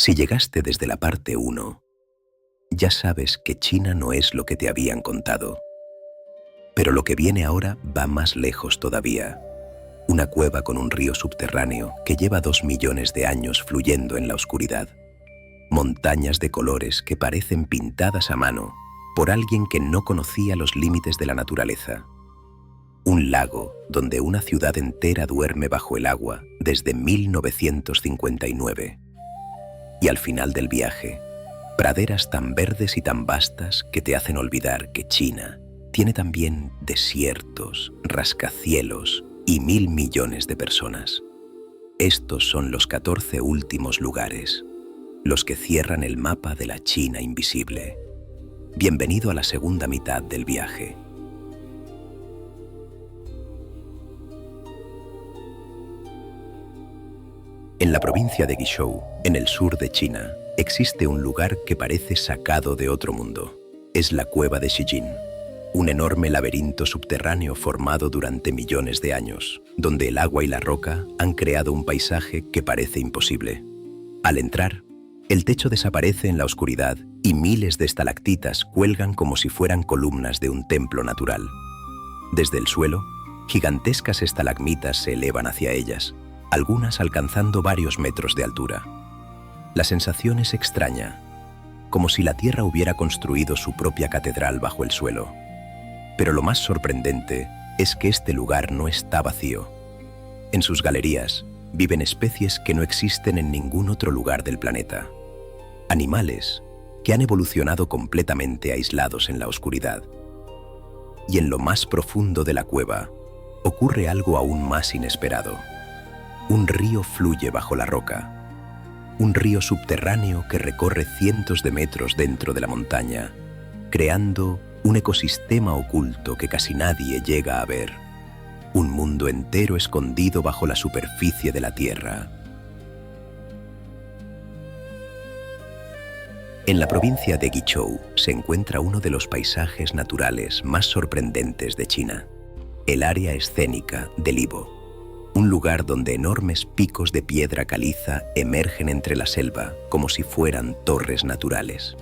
Si llegaste desde la parte 1, ya sabes que China no es lo que te habían contado. Pero lo que viene ahora va más lejos todavía. Una cueva con un río subterráneo que lleva 2 millones de años fluyendo en la oscuridad. Montañas de colores que parecen pintadas a mano por alguien que no conocía los límites de la naturaleza. Un lago donde una ciudad entera duerme bajo el agua desde 1959. Y al final del viaje, praderas tan verdes y tan vastas que te hacen olvidar que China tiene también desiertos, rascacielos y 1.000 millones de personas. Estos son los 14 últimos lugares, los que cierran el mapa de la China invisible. Bienvenido a la segunda mitad del viaje. En la provincia de Guizhou, en el sur de China, existe un lugar que parece sacado de otro mundo. Es la cueva de Shijin, un enorme laberinto subterráneo formado durante millones de años, donde el agua y la roca han creado un paisaje que parece imposible. Al entrar, el techo desaparece en la oscuridad y miles de estalactitas cuelgan como si fueran columnas de un templo natural. Desde el suelo, gigantescas estalagmitas se elevan hacia ellas, algunas alcanzando varios metros de altura. La sensación es extraña, como si la Tierra hubiera construido su propia catedral bajo el suelo. Pero lo más sorprendente es que este lugar no está vacío. En sus galerías viven especies que no existen en ningún otro lugar del planeta. Animales que han evolucionado completamente aislados en la oscuridad. Y en lo más profundo de la cueva ocurre algo aún más inesperado. Un río fluye bajo la roca. Un río subterráneo que recorre cientos de metros dentro de la montaña, creando un ecosistema oculto que casi nadie llega a ver. Un mundo entero escondido bajo la superficie de la Tierra. En la provincia de Guizhou se encuentra uno de los paisajes naturales más sorprendentes de China, el área escénica de Libo. Un lugar donde enormes picos de piedra caliza emergen entre la selva como si fueran torres naturales.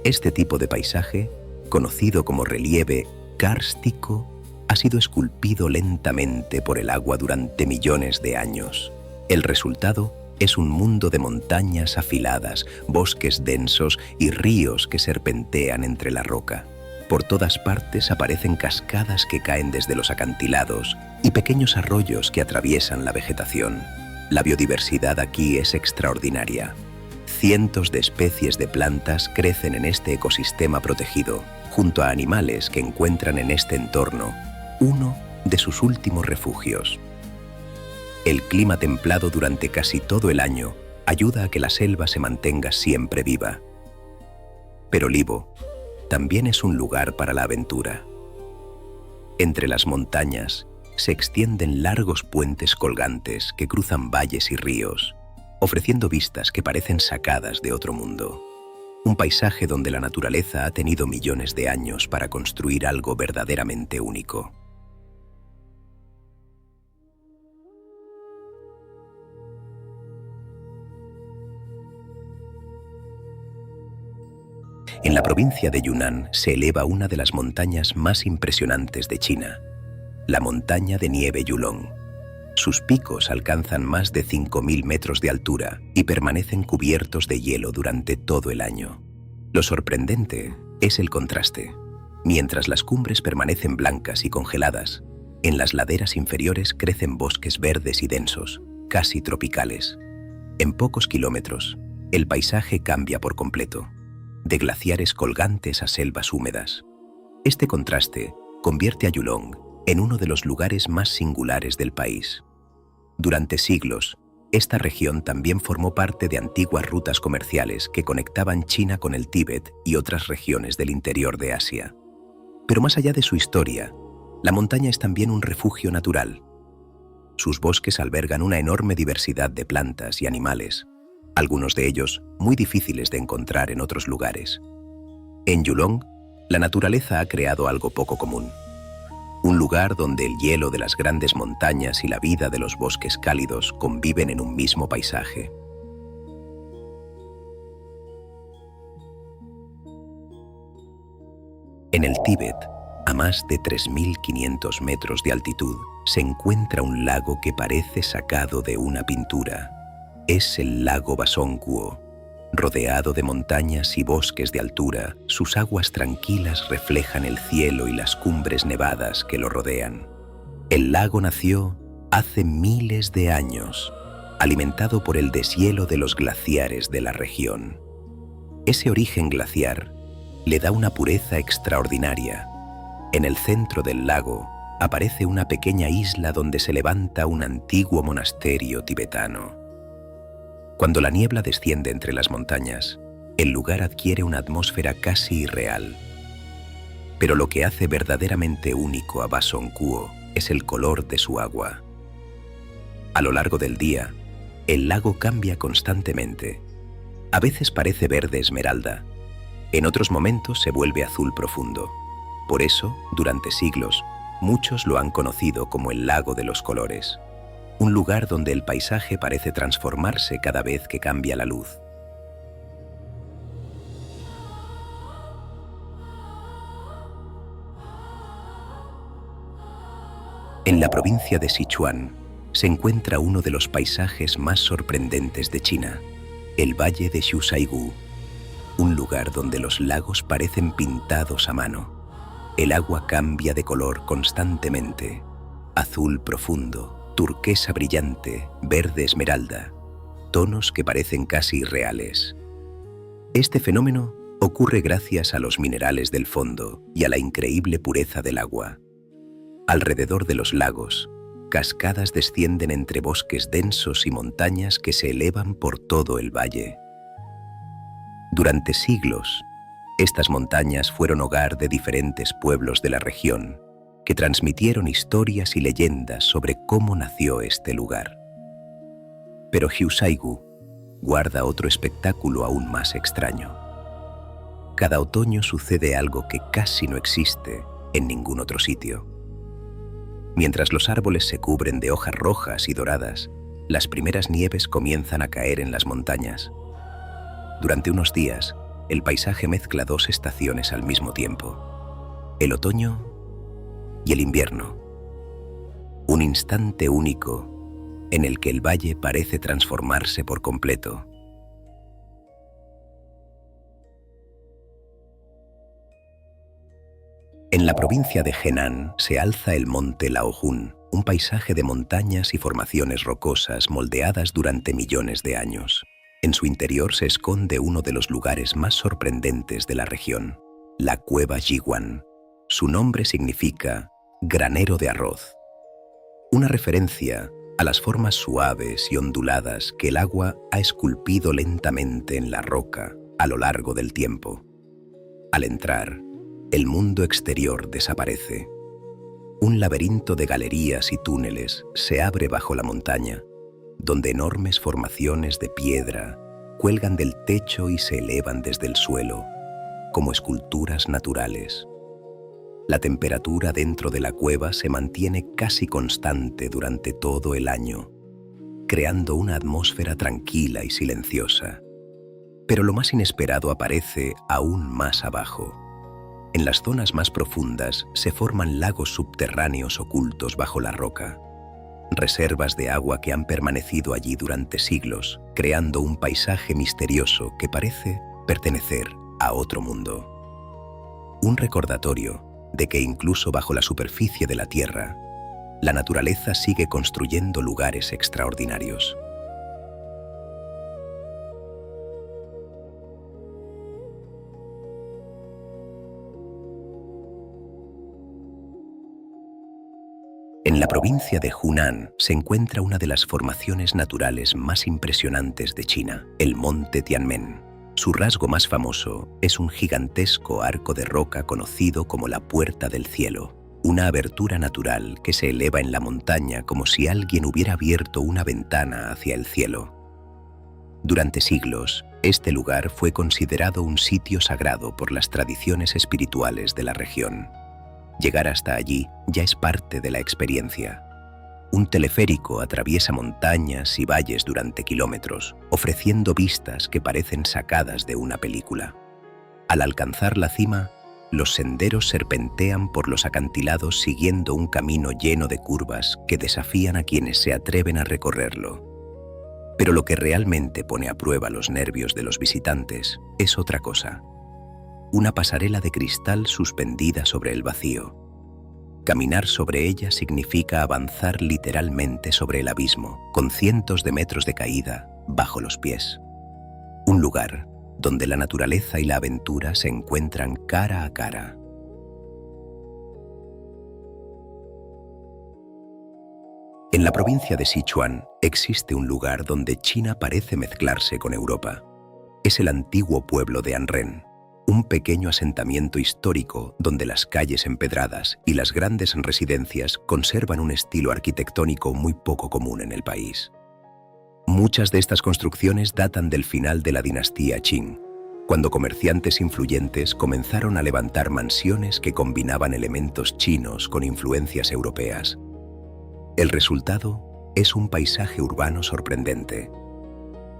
Este tipo de paisaje, conocido como relieve kárstico, ha sido esculpido lentamente por el agua durante millones de años. El resultado es un mundo de montañas afiladas, bosques densos y ríos que serpentean entre la roca. Por todas partes aparecen cascadas que caen desde los acantilados y pequeños arroyos que atraviesan la vegetación. La biodiversidad aquí es extraordinaria. Cientos de especies de plantas crecen en este ecosistema protegido, junto a animales que encuentran en este entorno uno de sus últimos refugios. El clima templado durante casi todo el año ayuda a que la selva se mantenga siempre viva. Pero Libo también es un lugar para la aventura. Entre las montañas se extienden largos puentes colgantes que cruzan valles y ríos, ofreciendo vistas que parecen sacadas de otro mundo. Un paisaje donde la naturaleza ha tenido millones de años para construir algo verdaderamente único. En la provincia de Yunnan se eleva una de las montañas más impresionantes de China, la montaña de nieve Yulong. Sus picos alcanzan más de 5.000 metros de altura y permanecen cubiertos de hielo durante todo el año. Lo sorprendente es el contraste. Mientras las cumbres permanecen blancas y congeladas, en las laderas inferiores crecen bosques verdes y densos, casi tropicales. En pocos kilómetros, el paisaje cambia por completo, de glaciares colgantes a selvas húmedas. Este contraste convierte a Yulong en uno de los lugares más singulares del país. Durante siglos, esta región también formó parte de antiguas rutas comerciales que conectaban China con el Tíbet y otras regiones del interior de Asia. Pero más allá de su historia, la montaña es también un refugio natural. Sus bosques albergan una enorme diversidad de plantas y animales, algunos de ellos muy difíciles de encontrar en otros lugares. En Yulong, la naturaleza ha creado algo poco común. Un lugar donde el hielo de las grandes montañas y la vida de los bosques cálidos conviven en un mismo paisaje. En el Tíbet, a más de 3.500 metros de altitud, se encuentra un lago que parece sacado de una pintura. Es el lago Basongkuo. Rodeado de montañas y bosques de altura, sus aguas tranquilas reflejan el cielo y las cumbres nevadas que lo rodean. El lago nació hace miles de años, alimentado por el deshielo de los glaciares de la región. Ese origen glaciar le da una pureza extraordinaria. En el centro del lago aparece una pequeña isla donde se levanta un antiguo monasterio tibetano. Cuando la niebla desciende entre las montañas, el lugar adquiere una atmósfera casi irreal. Pero lo que hace verdaderamente único a Basongkuo es el color de su agua. A lo largo del día, el lago cambia constantemente. A veces parece verde esmeralda, en otros momentos se vuelve azul profundo. Por eso, durante siglos, muchos lo han conocido como el lago de los colores, un lugar donde el paisaje parece transformarse cada vez que cambia la luz. En la provincia de Sichuan se encuentra uno de los paisajes más sorprendentes de China, el Valle de Xiusaigu, un lugar donde los lagos parecen pintados a mano. El agua cambia de color constantemente: azul profundo, turquesa brillante, verde esmeralda, tonos que parecen casi irreales. Este fenómeno ocurre gracias a los minerales del fondo y a la increíble pureza del agua. Alrededor de los lagos, cascadas descienden entre bosques densos y montañas que se elevan por todo el valle. Durante siglos, estas montañas fueron hogar de diferentes pueblos de la región, que transmitieron historias y leyendas sobre cómo nació este lugar. Pero Xiusaigu guarda otro espectáculo aún más extraño. Cada otoño sucede algo que casi no existe en ningún otro sitio. Mientras los árboles se cubren de hojas rojas y doradas, las primeras nieves comienzan a caer en las montañas. Durante unos días, el paisaje mezcla dos estaciones al mismo tiempo: el otoño y el invierno. Un instante único en el que el valle parece transformarse por completo. En la provincia de Henan se alza el monte Laojun, un paisaje de montañas y formaciones rocosas moldeadas durante millones de años. En su interior se esconde uno de los lugares más sorprendentes de la región, la cueva Jiwan. Su nombre significa granero de arroz, una referencia a las formas suaves y onduladas que el agua ha esculpido lentamente en la roca a lo largo del tiempo. Al entrar, el mundo exterior desaparece. Un laberinto de galerías y túneles se abre bajo la montaña, donde enormes formaciones de piedra cuelgan del techo y se elevan desde el suelo, como esculturas naturales. La temperatura dentro de la cueva se mantiene casi constante durante todo el año, creando una atmósfera tranquila y silenciosa. Pero lo más inesperado aparece aún más abajo. En las zonas más profundas se forman lagos subterráneos ocultos bajo la roca, reservas de agua que han permanecido allí durante siglos, creando un paisaje misterioso que parece pertenecer a otro mundo. Un recordatorio de que incluso bajo la superficie de la Tierra, la naturaleza sigue construyendo lugares extraordinarios. En la provincia de Hunan se encuentra una de las formaciones naturales más impresionantes de China, el monte Tianmen. Su rasgo más famoso es un gigantesco arco de roca conocido como la Puerta del Cielo, una abertura natural que se eleva en la montaña como si alguien hubiera abierto una ventana hacia el cielo. Durante siglos, este lugar fue considerado un sitio sagrado por las tradiciones espirituales de la región. Llegar hasta allí ya es parte de la experiencia. Un teleférico atraviesa montañas y valles durante kilómetros, ofreciendo vistas que parecen sacadas de una película. Al alcanzar la cima, Los senderos serpentean por los acantilados siguiendo un camino lleno de curvas que desafían a quienes se atreven a recorrerlo. Pero lo que realmente pone a prueba los nervios de los visitantes es otra cosa. Una pasarela de cristal suspendida sobre el vacío. Caminar sobre ella significa avanzar literalmente sobre el abismo, con cientos de metros de caída bajo los pies. Un lugar donde la naturaleza y la aventura se encuentran cara a cara. En la provincia de Sichuan existe un lugar donde China parece mezclarse con Europa. Es el antiguo pueblo de Anren, un pequeño asentamiento histórico donde las calles empedradas y las grandes residencias conservan un estilo arquitectónico muy poco común en el país. Muchas de estas construcciones datan del final de la dinastía Qing, cuando comerciantes influyentes comenzaron a levantar mansiones que combinaban elementos chinos con influencias europeas. El resultado es un paisaje urbano sorprendente.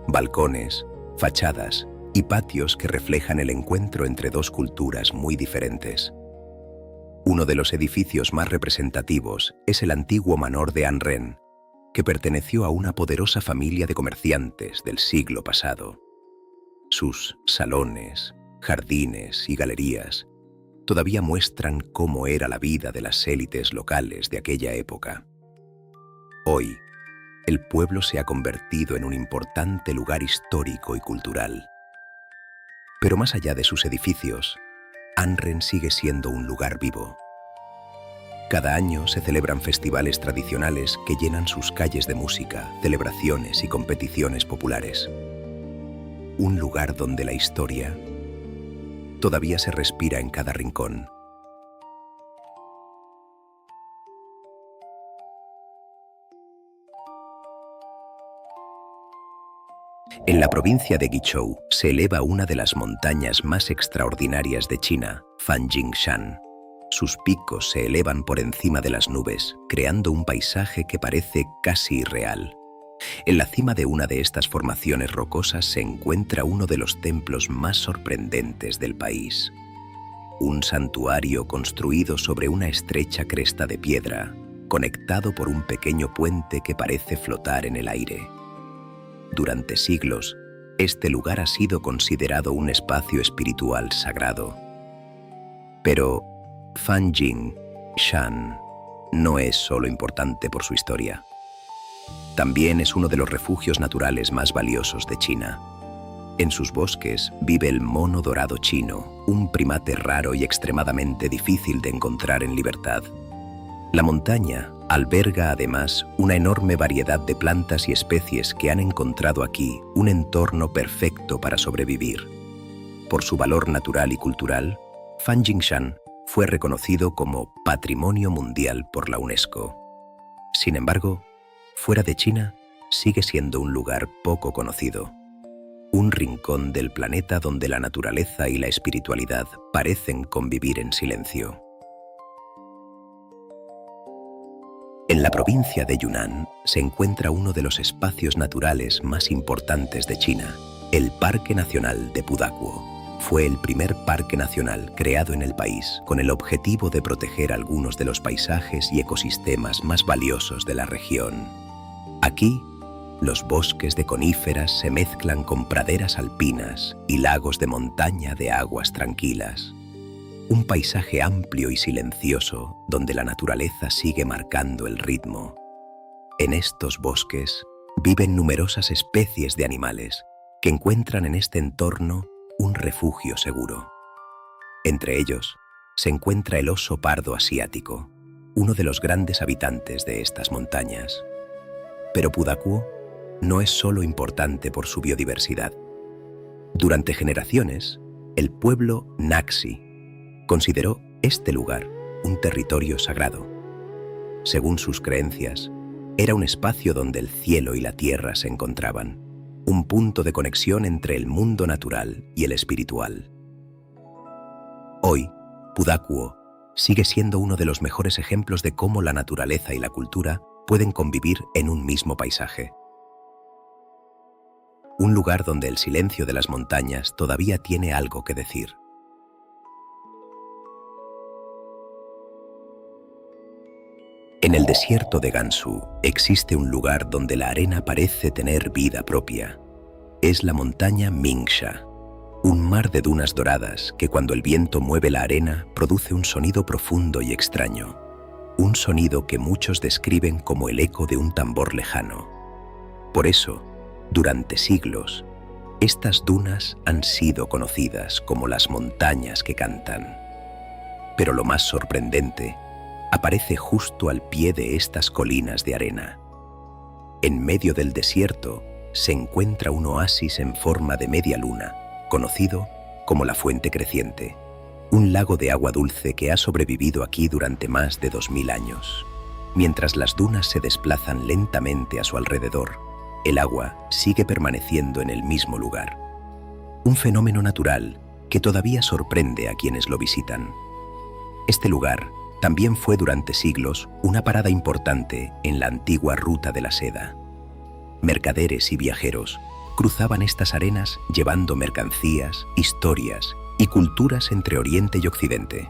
Balcones, fachadas y patios que reflejan el encuentro entre dos culturas muy diferentes. Uno de los edificios más representativos es el antiguo manor de Anren, que perteneció a una poderosa familia de comerciantes del siglo pasado. Sus salones, jardines y galerías todavía muestran cómo era la vida de las élites locales de aquella época. Hoy, el pueblo se ha convertido en un importante lugar histórico y cultural. Pero más allá de sus edificios, Anren sigue siendo un lugar vivo. Cada año se celebran festivales tradicionales que llenan sus calles de música, celebraciones y competiciones populares. Un lugar donde la historia todavía se respira en cada rincón. En la provincia de Guizhou se eleva una de las montañas más extraordinarias de China, Fanjingshan. Sus picos se elevan por encima de las nubes, creando un paisaje que parece casi irreal. En la cima de una de estas formaciones rocosas se encuentra uno de los templos más sorprendentes del país. Un santuario construido sobre una estrecha cresta de piedra, conectado por un pequeño puente que parece flotar en el aire. Durante siglos, este lugar ha sido considerado un espacio espiritual sagrado. Pero Fanjingshan no es solo importante por su historia. También es uno de los refugios naturales más valiosos de China. En sus bosques vive el mono dorado chino, un primate raro y extremadamente difícil de encontrar en libertad. La montaña alberga además una enorme variedad de plantas y especies que han encontrado aquí un entorno perfecto para sobrevivir. Por su valor natural y cultural, Fanjingshan fue reconocido como Patrimonio Mundial por la UNESCO. Sin embargo, fuera de China, sigue siendo un lugar poco conocido. Un rincón del planeta donde la naturaleza y la espiritualidad parecen convivir en silencio. En la provincia de Yunnan se encuentra uno de los espacios naturales más importantes de China, el Parque Nacional de Pudahuo. Fue el primer parque nacional creado en el país con el objetivo de proteger algunos de los paisajes y ecosistemas más valiosos de la región. Aquí, los bosques de coníferas se mezclan con praderas alpinas y lagos de montaña de aguas tranquilas. Un paisaje amplio y silencioso donde la naturaleza sigue marcando el ritmo. En estos bosques viven numerosas especies de animales que encuentran en este entorno un refugio seguro. Entre ellos se encuentra el oso pardo asiático, uno de los grandes habitantes de estas montañas. Pero Pudahuo no es solo importante por su biodiversidad. Durante generaciones, el pueblo Naxi consideró este lugar un territorio sagrado. Según sus creencias, era un espacio donde el cielo y la tierra se encontraban, un punto de conexión entre el mundo natural y el espiritual. Hoy, Pudahuo sigue siendo uno de los mejores ejemplos de cómo la naturaleza y la cultura pueden convivir en un mismo paisaje. Un lugar donde el silencio de las montañas todavía tiene algo que decir. En el desierto de Gansu existe un lugar donde la arena parece tener vida propia. Es la montaña Mingsha, un mar de dunas doradas que cuando el viento mueve la arena produce un sonido profundo y extraño. Un sonido que muchos describen como el eco de un tambor lejano. Por eso, durante siglos, estas dunas han sido conocidas como las montañas que cantan. Pero lo más sorprendente aparece justo al pie de estas colinas de arena. En medio del desierto se encuentra un oasis en forma de media luna, conocido como la Fuente Creciente, un lago de agua dulce que ha sobrevivido aquí durante más de 2000 años. Mientras las dunas se desplazan lentamente a su alrededor, el agua sigue permaneciendo en el mismo lugar. Un fenómeno natural que todavía sorprende a quienes lo visitan. Este lugar también fue durante siglos una parada importante en la antigua ruta de la seda. Mercaderes y viajeros cruzaban estas arenas llevando mercancías, historias y culturas entre Oriente y Occidente.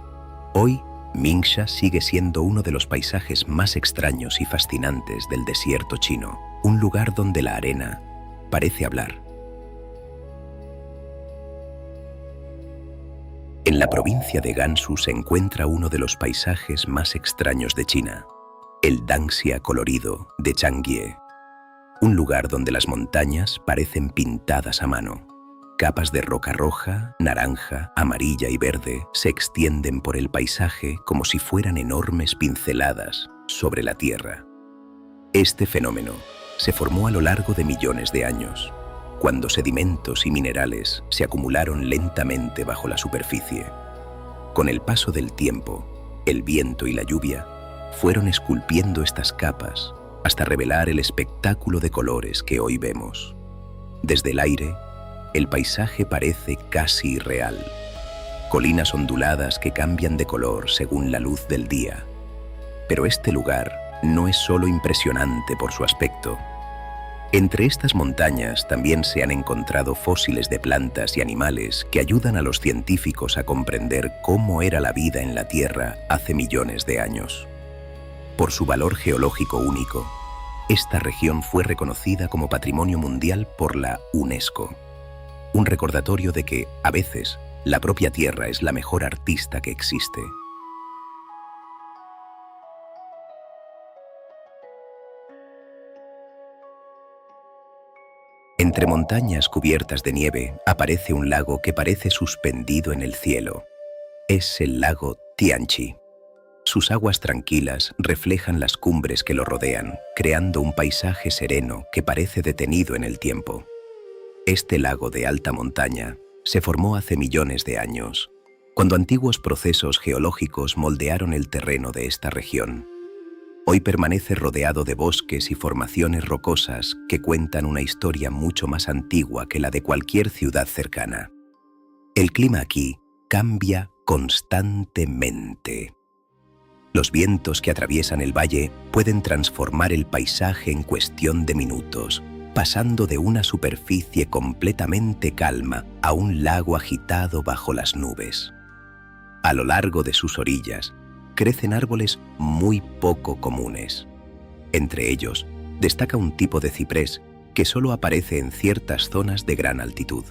Hoy, Mingsha sigue siendo uno de los paisajes más extraños y fascinantes del desierto chino, un lugar donde la arena parece hablar. En la provincia de Gansu se encuentra uno de los paisajes más extraños de China, el Danxia colorido de Changyue, un lugar donde las montañas parecen pintadas a mano. Capas de roca roja, naranja, amarilla y verde se extienden por el paisaje como si fueran enormes pinceladas sobre la tierra. Este fenómeno se formó a lo largo de millones de años, cuando sedimentos y minerales se acumularon lentamente bajo la superficie. Con el paso del tiempo, el viento y la lluvia fueron esculpiendo estas capas hasta revelar el espectáculo de colores que hoy vemos. Desde el aire, el paisaje parece casi irreal. Colinas onduladas que cambian de color según la luz del día. Pero este lugar no es solo impresionante por su aspecto. Entre estas montañas también se han encontrado fósiles de plantas y animales que ayudan a los científicos a comprender cómo era la vida en la Tierra hace millones de años. Por su valor geológico único, esta región fue reconocida como Patrimonio Mundial por la UNESCO. Un recordatorio de que, a veces, la propia Tierra es la mejor artista que existe. Entre montañas cubiertas de nieve aparece un lago que parece suspendido en el cielo. Es el lago Tianchi. Sus aguas tranquilas reflejan las cumbres que lo rodean, creando un paisaje sereno que parece detenido en el tiempo. Este lago de alta montaña se formó hace millones de años, cuando antiguos procesos geológicos moldearon el terreno de esta región. Hoy permanece rodeado de bosques y formaciones rocosas que cuentan una historia mucho más antigua que la de cualquier ciudad cercana. El clima aquí cambia constantemente. Los vientos que atraviesan el valle pueden transformar el paisaje en cuestión de minutos, pasando de una superficie completamente calma a un lago agitado bajo las nubes. A lo largo de sus orillas, crecen árboles muy poco comunes. Entre ellos, destaca un tipo de ciprés que solo aparece en ciertas zonas de gran altitud.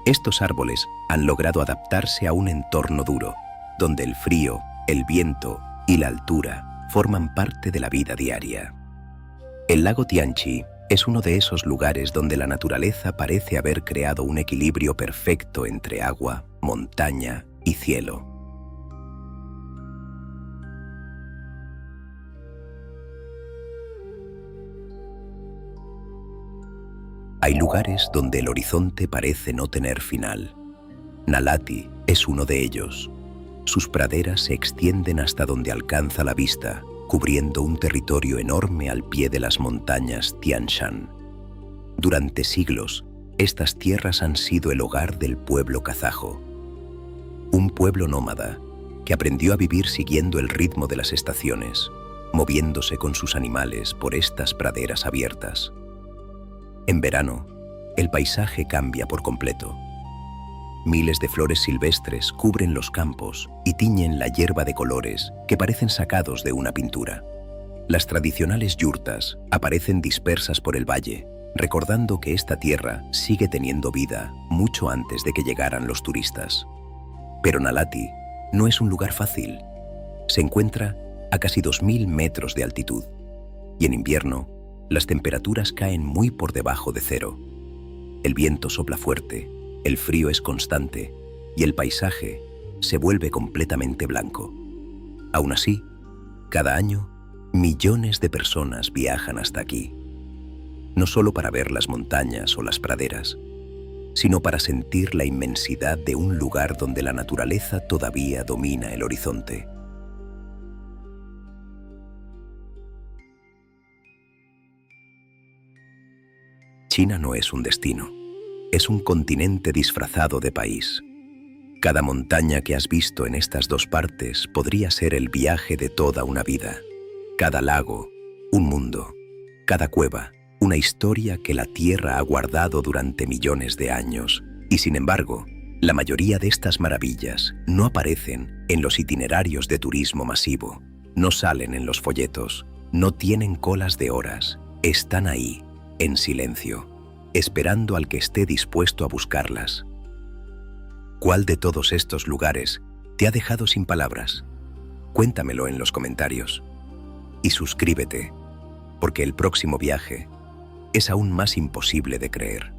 Estos árboles han logrado adaptarse a un entorno duro, donde el frío, el viento y la altura forman parte de la vida diaria. El lago Tianchi es uno de esos lugares donde la naturaleza parece haber creado un equilibrio perfecto entre agua, montaña y cielo. Hay lugares donde el horizonte parece no tener final. Nalati es uno de ellos. Sus praderas se extienden hasta donde alcanza la vista, cubriendo un territorio enorme al pie de las montañas Tian Shan. Durante siglos, estas tierras han sido el hogar del pueblo kazajo. Un pueblo nómada que aprendió a vivir siguiendo el ritmo de las estaciones, moviéndose con sus animales por estas praderas abiertas. En verano, el paisaje cambia por completo. Miles de flores silvestres cubren los campos y tiñen la hierba de colores que parecen sacados de una pintura. Las tradicionales yurtas aparecen dispersas por el valle, recordando que esta tierra sigue teniendo vida mucho antes de que llegaran los turistas. Pero Nalati no es un lugar fácil. Se encuentra a casi 2000 metros de altitud y en invierno las temperaturas caen muy por debajo de cero. El viento sopla fuerte, el frío es constante y el paisaje se vuelve completamente blanco. Aún así, cada año, millones de personas viajan hasta aquí, no solo para ver las montañas o las praderas, sino para sentir la inmensidad de un lugar donde la naturaleza todavía domina el horizonte. China no es un destino, es un continente disfrazado de país. Cada montaña que has visto en estas dos partes podría ser el viaje de toda una vida. Cada lago, un mundo. Cada cueva, una historia que la Tierra ha guardado durante millones de años. Y sin embargo, la mayoría de estas maravillas no aparecen en los itinerarios de turismo masivo, no salen en los folletos, no tienen colas de horas, están ahí, en silencio, esperando al que esté dispuesto a buscarlas. ¿Cuál de todos estos lugares te ha dejado sin palabras? Cuéntamelo en los comentarios. Y suscríbete, porque el próximo viaje es aún más imposible de creer.